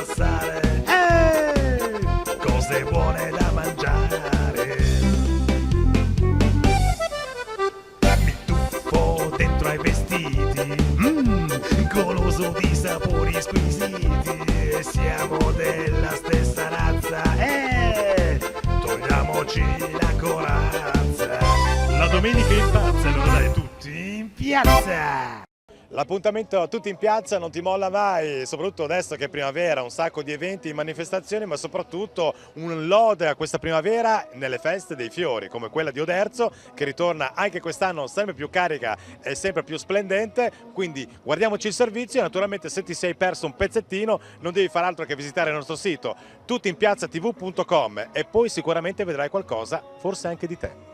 passare, cose buone da mangiare. Mi tuffo dentro ai vestiti, goloso di sapori squisiti. Siamo della stessa razza, togliamoci la corazza. La domenica impazza, allora dai tutti in piazza. L'appuntamento Tutti in piazza non ti molla mai, soprattutto adesso che è primavera, un sacco di eventi e manifestazioni, ma soprattutto un lode a questa primavera nelle feste dei fiori, come quella di Oderzo, che ritorna anche quest'anno sempre più carica e sempre più splendente. Quindi guardiamoci il servizio e naturalmente se ti sei perso un pezzettino non devi fare altro che visitare il nostro sito tuttiinpiazzatv.com e poi sicuramente vedrai qualcosa, forse anche di te.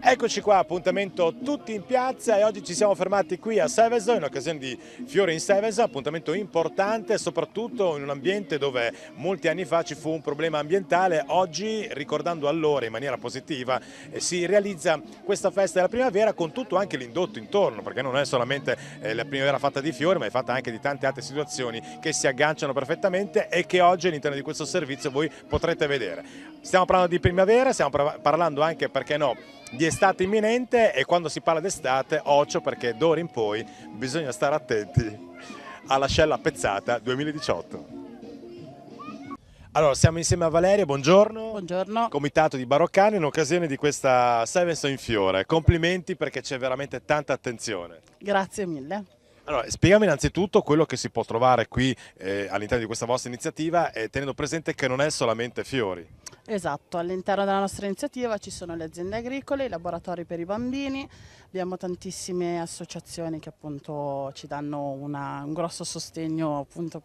Eccoci qua, appuntamento Tutti in piazza e oggi ci siamo fermati qui a Seveso in occasione di Fiori in Seveso, appuntamento importante soprattutto in un ambiente dove molti anni fa ci fu un problema ambientale. Oggi, ricordando allora in maniera positiva, si realizza questa festa della primavera con tutto anche l'indotto intorno, perché non è solamente la primavera fatta di fiori, ma è fatta anche di tante altre situazioni che si agganciano perfettamente e che oggi all'interno di questo servizio voi potrete vedere. Stiamo parlando di primavera, stiamo parlando anche, perché no, di estate imminente, e quando si parla d'estate occhio, perché d'ora in poi bisogna stare attenti all'ascella pezzata 2018. Allora, siamo insieme a Valeria, buongiorno. Buongiorno. Comitato di Baroccani in occasione di questa Sevenson in Fiore. Complimenti perché c'è veramente tanta attenzione. Grazie mille. Allora, spiegami innanzitutto quello che si può trovare qui all'interno di questa vostra iniziativa, tenendo presente che non è solamente fiori. Esatto, all'interno della nostra iniziativa ci sono le aziende agricole, i laboratori per i bambini, abbiamo tantissime associazioni che appunto ci danno un grosso sostegno appunto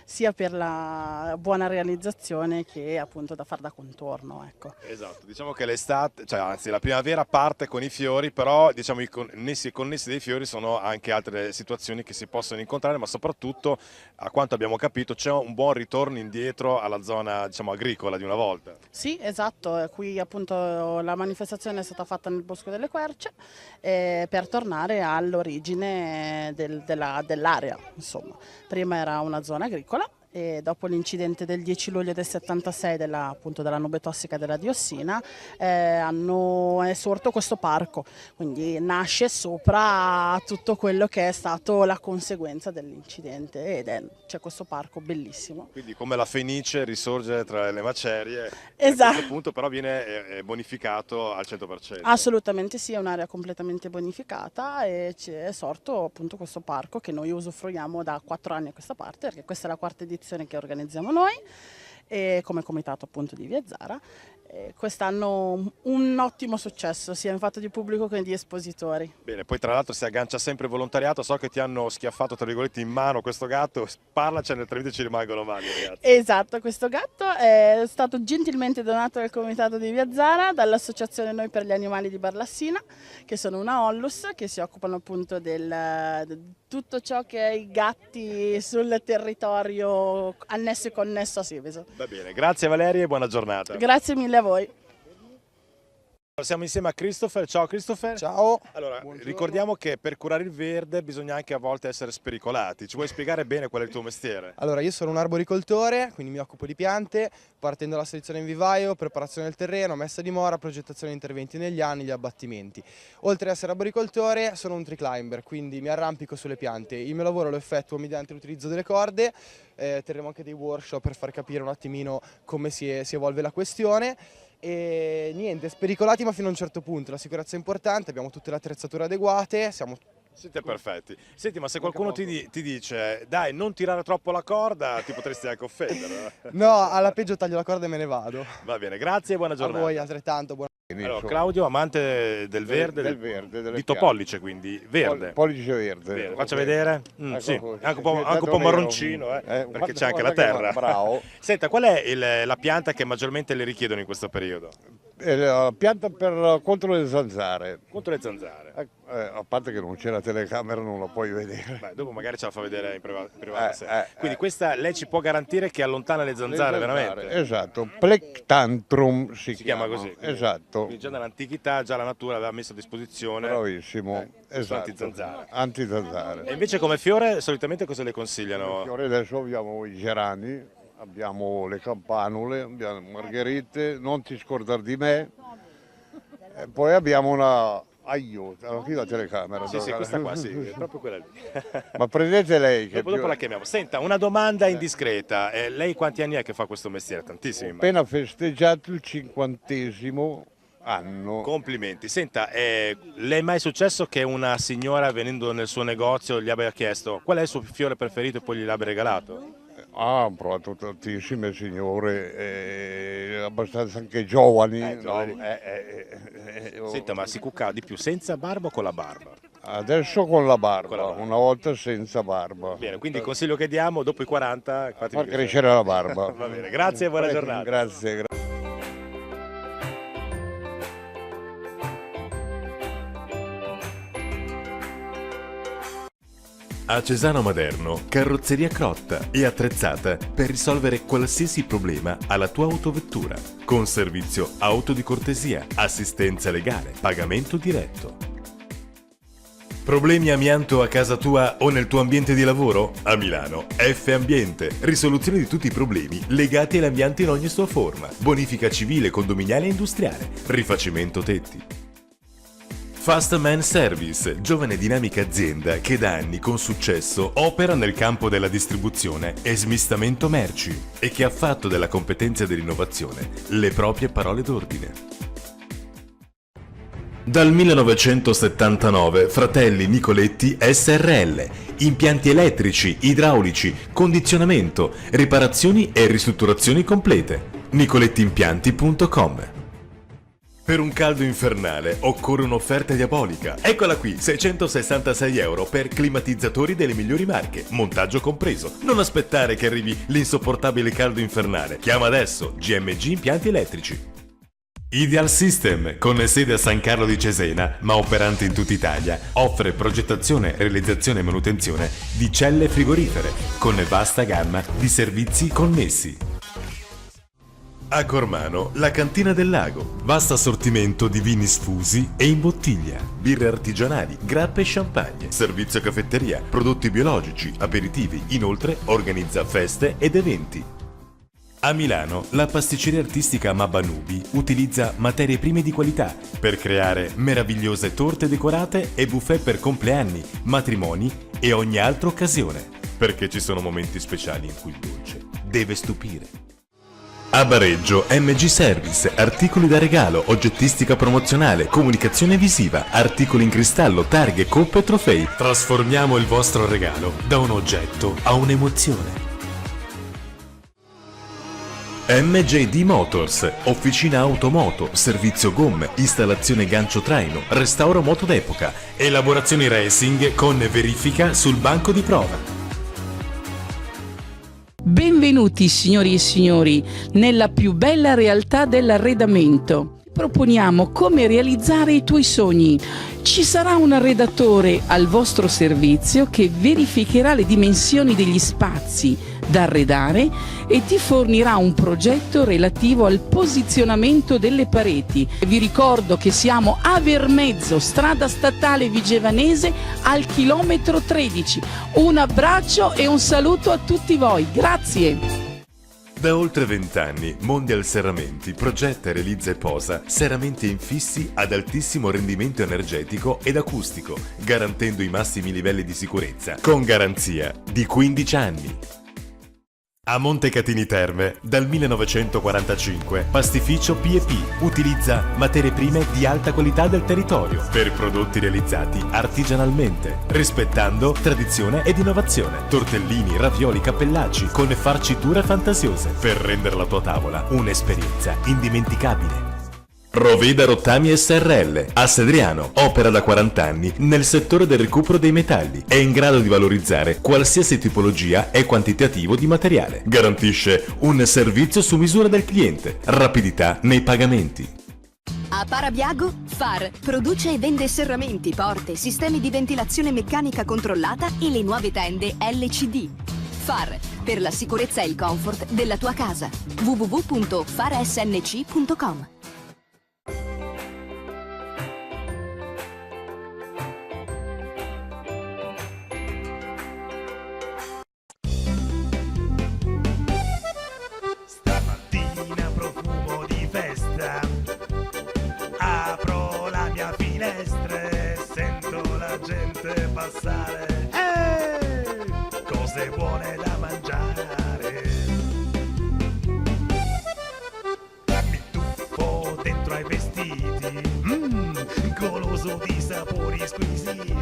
sia per la buona realizzazione che appunto da far da contorno. Ecco. Esatto, diciamo che l'estate, cioè anzi la primavera parte con i fiori, però diciamo i connessi dei fiori sono anche altre situazioni che si possono incontrare, ma soprattutto a quanto abbiamo capito c'è un buon ritorno indietro alla zona diciamo agricola di una volta. Sì, esatto, qui appunto la manifestazione è stata fatta nel Bosco delle Querce per tornare all'origine dell'area, insomma. Prima era una zona agricola e dopo l'incidente del 10 luglio del 76 appunto della nube tossica della diossina è sorto questo parco, quindi nasce sopra tutto quello che è stato la conseguenza dell'incidente c'è questo parco bellissimo. Quindi come la Fenice risorge tra le macerie, Esatto. A questo punto però viene bonificato al 100%. Assolutamente sì, è un'area completamente bonificata e è sorto appunto questo parco che noi usufruiamo da 4 anni a questa parte, perché questa è la quarta edizione che organizziamo noi e come comitato appunto di Via Zara. Quest'anno un ottimo successo sia in fatto di pubblico che di espositori. Bene, poi tra l'altro si aggancia sempre volontariato, so che ti hanno schiaffato tra virgolette in mano questo gatto, parlacene altrimenti ci rimangono male ragazzi. Esatto, questo gatto è stato gentilmente donato dal comitato di Via Zara, dall'associazione Noi per gli Animali di Barlassina, che sono una Onlus che si occupano appunto di tutto ciò che è i gatti sul territorio annesso e connesso a Seveso. Va bene, grazie Valeria e buona giornata. Grazie mille a voi. Siamo insieme a Christopher, ciao Christopher. Ciao. Allora, Buongiorno. ricordiamo che per curare il verde bisogna anche a volte essere spericolati. Ci vuoi spiegare bene qual è il tuo mestiere? Allora, io sono un arboricoltore, quindi mi occupo di piante, partendo dalla selezione in vivaio, preparazione del terreno, messa a dimora, progettazione di interventi negli anni, gli abbattimenti. Oltre ad essere arboricoltore, sono un tree climber, quindi mi arrampico sulle piante. Il mio lavoro lo effettuo mediante l'utilizzo delle corde, terremo anche dei workshop per far capire un attimino come si evolve la questione. E niente, spericolati ma fino a un certo punto, la sicurezza è importante, abbiamo tutte le attrezzature adeguate, Siete perfetti. Senti, ma se qualcuno ti dice dai, non tirare troppo la corda, ti potresti anche offendere. No, alla peggio taglio la corda e me ne vado. Va bene, grazie e buona A giornata. voi altrettanto, Allora, Claudio, amante del verde, del verde, delle dito piante. pollice quindi, verde. Pollice verde. Bene, faccia vedere. Ecco, Sì, è anche un po' marroncino, perché guarda- c'è anche la guarda che terra. bravo. Senta, qual è la pianta che maggiormente le richiedono in questo periodo? La pianta contro le zanzare. Contro le zanzare. A parte che non c'è la telecamera, non la puoi vedere. Beh, dopo magari ce la fa vedere in privata sede. Quindi eh. questa lei ci può garantire che allontana le zanzare, Le zanzare, veramente? esatto, Plectantrum si chiama così. Quindi, Esatto, quindi già dall'antichità, già la natura aveva messo a disposizione. bravissimo. Esatto. Antizanzare. Antizanzare. E invece come fiore solitamente cosa le consigliano? Fiori adesso abbiamo i gerani, abbiamo le campanule, abbiamo margherite, non ti scordare di me. E poi abbiamo una aiuto, qui la telecamera. Sì, questa qua, sì, è proprio quella lì. Ma prendete lei che Dopo la chiamiamo. Senta, una domanda indiscreta. Lei quanti anni è che fa questo mestiere? Tantissimi. immagino. appena festeggiato il 50° anno. Complimenti. Senta, le è mai successo che una signora venendo nel suo negozio gli abbia chiesto qual è il suo fiore preferito e poi gliel'abbia regalato? Ho provato tantissime signore, abbastanza anche giovani. giovani. No? Senta, ma si cuccava di più senza barba o con la barba? Adesso con la barba, Con la barba. una volta senza barba. Bene, quindi il consiglio che diamo, dopo i 40, fatevi Far crescere la barba. Va bene, grazie e buona Prego, giornata. Grazie. A Cesano Maderno, carrozzeria Crotta e attrezzata per risolvere qualsiasi problema alla tua autovettura, con servizio auto di cortesia, assistenza legale, pagamento diretto. Problemi amianto a casa tua o nel tuo ambiente di lavoro? A Milano, F Ambiente, risoluzione di tutti i problemi legati all'ambiente in ogni sua forma, bonifica civile, condominiale e industriale, rifacimento tetti. Fast Man Service, giovane dinamica azienda che da anni con successo opera nel campo della distribuzione e smistamento merci e che ha fatto della competenza e dell'innovazione le proprie parole d'ordine. Dal 1979 Fratelli Nicoletti SRL, impianti elettrici, idraulici, condizionamento, riparazioni e ristrutturazioni complete. nicolettiimpianti.com. Per un caldo infernale occorre un'offerta diabolica. Eccola qui, 666 euro per climatizzatori delle migliori marche, montaggio compreso. Non aspettare che arrivi l'insopportabile caldo infernale. Chiama adesso GMG Impianti Elettrici. Ideal System, con sede a San Carlo di Cesena, ma operante in tutta Italia, offre progettazione, realizzazione e manutenzione di celle frigorifere, con vasta gamma di servizi connessi. A Cormano, la Cantina del Lago, vasto assortimento di vini sfusi e in bottiglia, birre artigianali, grappe e champagne, servizio caffetteria, prodotti biologici, aperitivi, inoltre organizza feste ed eventi. A Milano, la pasticceria artistica Mabanubi utilizza materie prime di qualità per creare meravigliose torte decorate e buffet per compleanni, matrimoni e ogni altra occasione, perché ci sono momenti speciali in cui il dolce deve stupire. A Bareggio, MG Service, articoli da regalo, oggettistica promozionale, comunicazione visiva, articoli in cristallo, targhe, coppe e trofei. Trasformiamo il vostro regalo da un oggetto a un'emozione. MJD Motors, officina automoto, servizio gomme, installazione gancio traino, restauro moto d'epoca, elaborazioni racing con verifica sul banco di prova. Benvenuti signori e signori nella più bella realtà dell'arredamento. Proponiamo come realizzare i tuoi sogni. Ci sarà un arredatore al vostro servizio che verificherà le dimensioni degli spazi da arredare e ti fornirà un progetto relativo al posizionamento delle pareti. Vi ricordo che siamo a Vermezzo, strada statale Vigevanese al chilometro 13. Un abbraccio e un saluto a tutti voi. Grazie! Da oltre 20 anni, Mondial Serramenti progetta, realizza e posa serramenti infissi ad altissimo rendimento energetico ed acustico, garantendo i massimi livelli di sicurezza, con garanzia di 15 anni. A Montecatini Terme, dal 1945, pastificio P&P utilizza materie prime di alta qualità del territorio per prodotti realizzati artigianalmente, rispettando tradizione ed innovazione. Tortellini, ravioli, cappellacci con farciture fantasiose per rendere la tua tavola un'esperienza indimenticabile. Roveda Rottami SRL, a Sedriano, opera da 40 anni nel settore del recupero dei metalli. È in grado di valorizzare qualsiasi tipologia e quantitativo di materiale. Garantisce un servizio su misura del cliente, rapidità nei pagamenti. A Parabiago, FAR produce e vende serramenti, porte, sistemi di ventilazione meccanica controllata e le nuove tende LCD. FAR, per la sicurezza e il comfort della tua casa. www.farsnc.com. Stamattina profumo di festa, apro la mia finestra e sento la gente passare. Cose buone da mangiare. Mi tuffo dentro ai vestiti, goloso di sapori squisiti.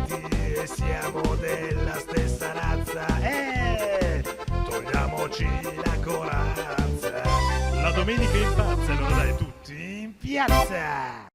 Siamo della stessa razza, togliamoci la corazza. La domenica impazza, allora dai tutti in piazza.